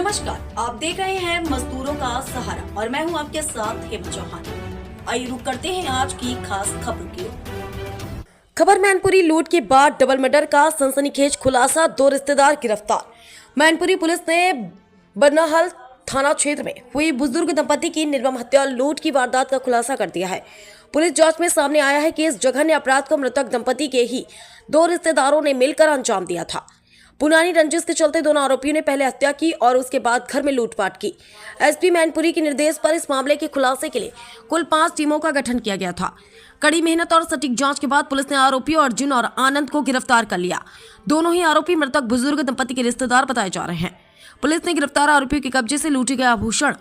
नमस्कार, आप देख रहे हैं मजदूरों का सहारा और मैं हूं आपके साथ हेमंत चौहान। आइए रुक करते हैं आज की खास खबरों की ओर। खबर मैनपुरी लूट के बाद डबल मर्डर का सनसनीखेज खुलासा, 2 रिश्तेदार गिरफ्तार। मैनपुरी पुलिस ने बरनाहल थाना क्षेत्र में हुई बुजुर्ग दंपति की निर्मम हत्या और लूट की वारदात का खुलासा कर दिया है। पुलिस जांच में सामने आया है कि इस जघन्य अपराध को मृतक दंपति के ही 2 रिश्तेदारों ने मिलकर अंजाम दिया था। पुरानी रंजिश के चलते दोनों आरोपियों ने पहले हत्या की और उसके बाद घर में लूटपाट की। एसपी मैनपुरी के निर्देश पर इस मामले के खुलासे के लिए कुल 5 टीमों का गठन किया गया था। कड़ी मेहनत और सटीक जांच के बाद पुलिस ने आरोपियों अर्जुन और आनंद को गिरफ्तार कर लिया। दोनों ही आरोपी मृतक बुजुर्ग दंपति के रिश्तेदार बताए जा रहे हैं। पुलिस ने गिरफ्तार आरोपियों के कब्जे से लूटे गए आभूषण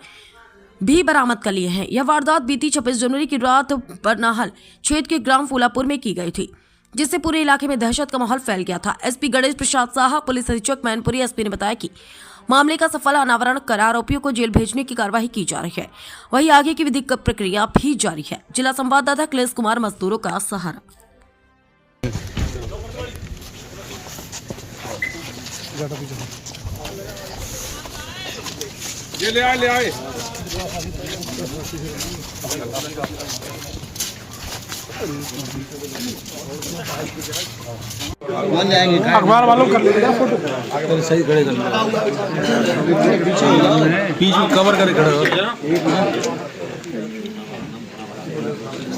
भी बरामद कर लिए हैं। यह वारदात बीती 26 जनवरी की रात बरनाहल क्षेत्र के ग्राम फूलापुर में की गई थी, जिससे पूरे इलाके में दहशत का माहौल फैल गया था। एसपी गणेश प्रसाद साहा, पुलिस अधीक्षक मैनपुरी एसपी ने बताया कि मामले का सफल अनावरण कर आरोपियों को जेल भेजने की कार्रवाई की जा रही है। वहीं आगे की विधिक प्रक्रिया भी जारी है। जिला संवाददाता क्लेश कुमार, मजदूरों का सहारा। ये ले आए कौन जाएंगे? अखबार वालों कर लेगा फोटो। तो सही खड़े कर पीछे कवर करे खड़े हो।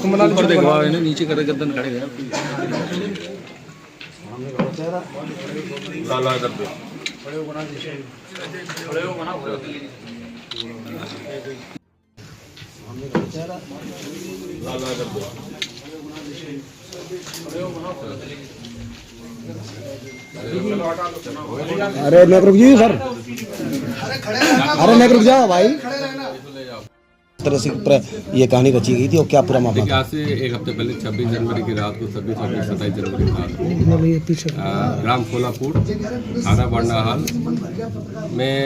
ऊपर देखवा है ना, नीचे करे गर्दन खड़े गए। लाला कर दो। लाला कर दो। अरे मैं रुक जाइए सर। अरे मैं रुक जाओ भाई। तरह से ये कहानी रची गई थी और क्या पूरा मामला? आज से एक हफ्ते पहले 26 जनवरी की रात को 27 जनवरी की रात ग्राम कोलापुर थाना बरनाहल में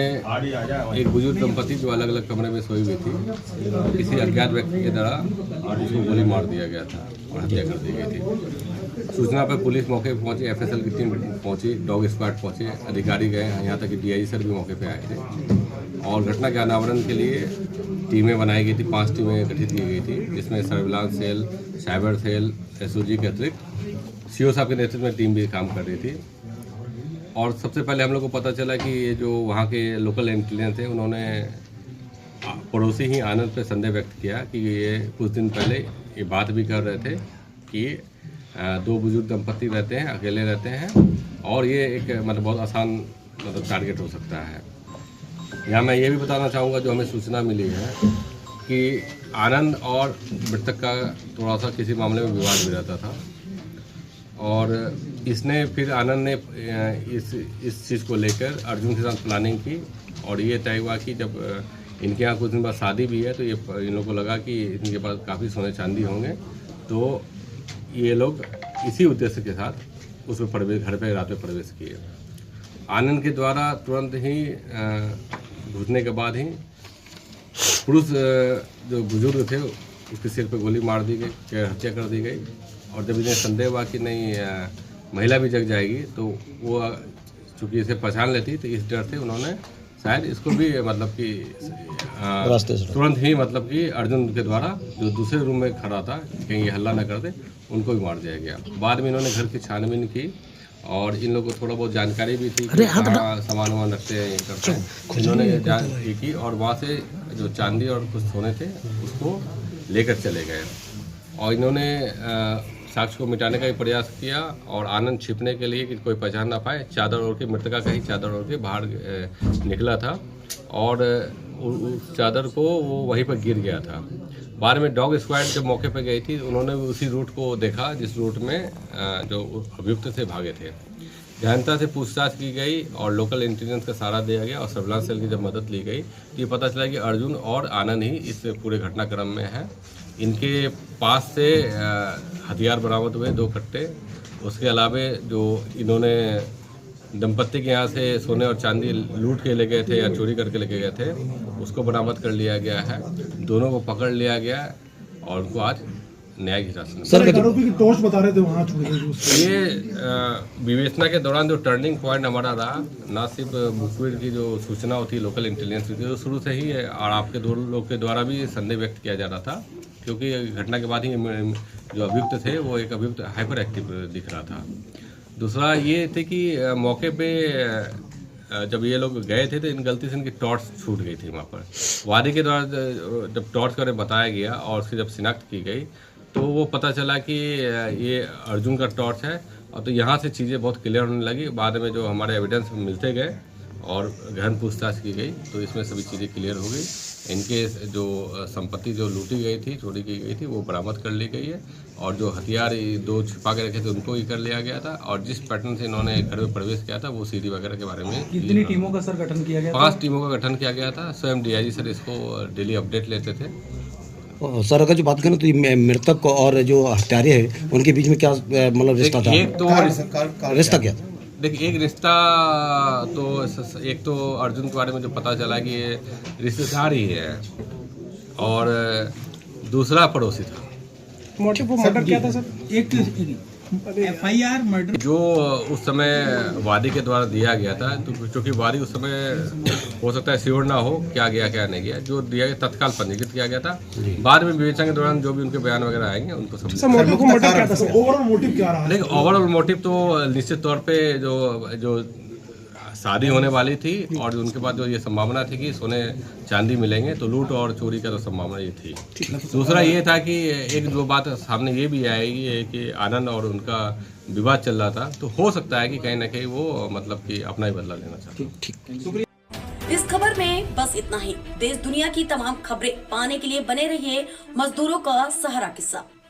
एक बुजुर्ग दंपति जो अलग अलग कमरे में सोई हुई थी, किसी अज्ञात व्यक्ति के द्वारा उसको गोली मार दिया गया था और हत्या कर दी गई थी। सूचना पर पुलिस मौके पर पहुंची, एफएसएल की टीम पहुंची, डॉग स्क्वाड पहुंचे, अधिकारी गए, यहाँ तक कि डीआई सर भी मौके पर आए थे और घटना के अनावरण के लिए टीमें बनाई गई थी। 5 टीमें गठित की गई थी, जिसमें surveillance cell, cyber cell, SOG के अतिरिक्त सीओ साहब के नेतृत्व में टीम भी काम कर रही थी। और सबसे पहले हम लोग को पता चला कि ये जो वहाँ के लोकल इंटेलिजेंस थे, उन्होंने पड़ोसी ही आनंद पे संदेह व्यक्त किया कि ये कुछ दिन पहले ये बात भी कर रहे थे कि 2 बुजुर्ग दंपति रहते हैं, अकेले रहते हैं और ये एक मतलब बहुत आसान टारगेट हो सकता है। यहाँ मैं ये भी बताना चाहूँगा, जो हमें सूचना मिली है कि आनंद और मृतक का थोड़ा सा किसी मामले में विवाद भी रहता था और इसने फिर आनंद ने इस चीज़ को लेकर अर्जुन के साथ प्लानिंग की और ये तय हुआ कि जब इनके यहाँ कुछ दिन बाद शादी भी है तो ये इन लोगों को लगा कि इनके पास काफ़ी सोने चांदी होंगे, तो ये लोग इसी उद्देश्य के साथ उस पर घर पर रात में प्रवेश किए। आनंद के द्वारा तुरंत ही घुसने के बाद ही पुरुष जो बुजुर्ग थे उसके सिर पे गोली मार दी गई, हत्या कर दी गई। और जब इन्हें संदेह हुआ कि नहीं महिला भी जग जाएगी तो वो चूँकि इसे पहचान लेती, तो इस डर से उन्होंने शायद इसको भी मतलब कि तुरंत ही मतलब कि अर्जुन के द्वारा जो दूसरे रूम में खड़ा था कहीं ये हल्ला न कर दे, उनको भी मार दिया गया। बाद में इन्होंने घर की छानबीन की और इन लोगों को थोड़ा बहुत जानकारी भी थी कि कहाँ सामान वामान रखते हैं, करते हैं। इन्होंने जान की और वहाँ से जो चांदी और कुछ सोने थे उसको लेकर चले गए और इन्होंने साक्ष्य को मिटाने का भी प्रयास किया और आनंद छिपने के लिए कि कोई पहचान ना पाए, चादर ओढ़ के, मृतका का ही चादर ओढ़ के बाहर निकला था और उस चादर को वो वहीं पर गिर गया था। बाद में डॉग स्क्वाड जब मौके पर गई थी, उन्होंने उसी रूट को देखा जिस रूट में जो अभियुक्त थे भागे थे। गहनता से पूछताछ की गई और लोकल इंटेलिजेंस का सहारा दिया गया और सर्विलांस सेल की जब मदद ली गई तो ये पता चला कि अर्जुन और आनंद ही इस पूरे घटनाक्रम में है। इनके पास से हथियार बरामद हुए, 2 कट्टे। उसके अलावा जो इन्होंने दंपत्ति के यहाँ से सोने और चांदी लूट के ले गए थे या चोरी करके लेके गए थे, उसको बरामद कर लिया गया है। दोनों को पकड़ लिया गया और उनको आज न्यायिक हिरासत में। सर आरोपी की टॉर्च बता रहे थे वहाँ छोड़ दी। ये विवेचना के दौरान जो टर्निंग पॉइंट हमारा रहा, ना सिर्फ मुखबिर की जो सूचना होती है, लोकल इंटेलिजेंस होती है, वो शुरू से ही है और आपके दो लोग के द्वारा भी संदेह व्यक्त किया जा रहा था, क्योंकि घटना के बाद ही जो अभियुक्त थे वो एक अभियुक्त हाइपर एक्टिव दिख रहा था। दूसरा ये थे कि मौके पे जब ये लोग गए थे तो इन गलती से इनकी टॉर्च छूट गई थी वहाँ पर। वादी के द्वारा जब टॉर्च का बताया गया और उसकी जब शिनाख्त की गई तो वो पता चला कि ये अर्जुन का टॉर्च है, और तो यहाँ से चीज़ें बहुत क्लियर होने लगी। बाद में जो हमारे एविडेंस मिलते गए और गहन पूछताछ की गई तो इसमें सभी चीज़ें क्लियर हो गई। इनके जो संपत्ति जो लूटी गई थी, चोरी की गई थी, वो बरामद कर ली गई है, और जो हथियार दो छिपा के रखे थे उनको ही कर लिया गया था, और जिस पैटर्न से इन्होंने घर में प्रवेश किया था वो सीडी वगैरह के बारे में कितनी टीमों का सर गठन किया गया? 5 टीमों का गठन किया गया था। स्वयं डीआईजी सर इसको डेली अपडेट लेते थे। सर अगर जो बात करें तो ये मृतक और जो हत्यारे हैं उनके बीच में क्या मतलब रिश्ता था? एक तो रिश्ता क्या था? देखिए, एक रिश्ता तो एक तो अर्जुन के बारे में जो पता चला कि ये रिश्तेदार ही है, और दूसरा पड़ोसी था। मोटिव मर्डर क्या था सर? एक एफआईआर मर्डर जो उस समय वादी के द्वारा दिया गया था, तो चूंकि वादी उस समय हो सकता है श्योर ना हो क्या गया क्या नहीं गया, जो दिया गया तत्काल पंजीकृत किया गया था। बाद में विवेचना के दौरान जो भी उनके बयान वगैरह आएंगे उनको सब। मोटिव मर्डर क्या था सर? ओवरऑल मोटिव क्या रहा? लेकिन ओवरऑल मोटिव तो निश्चित तौर पे जो शादी होने वाली थी और उनके बाद जो ये संभावना थी कि सोने चांदी मिलेंगे, तो लूट और चोरी का तो संभावना ये थी। दूसरा ये था कि एक दो बात सामने ये भी आएगी कि आनंद और उनका विवाद चल रहा था, तो हो सकता है कि कहीं ना कहीं वो मतलब कि अपना ही बदला लेना चाहते। इस खबर में बस इतना ही। देश दुनिया की तमाम खबरें पाने के लिए बने रहिए मजदूरों का सहारा के साथ।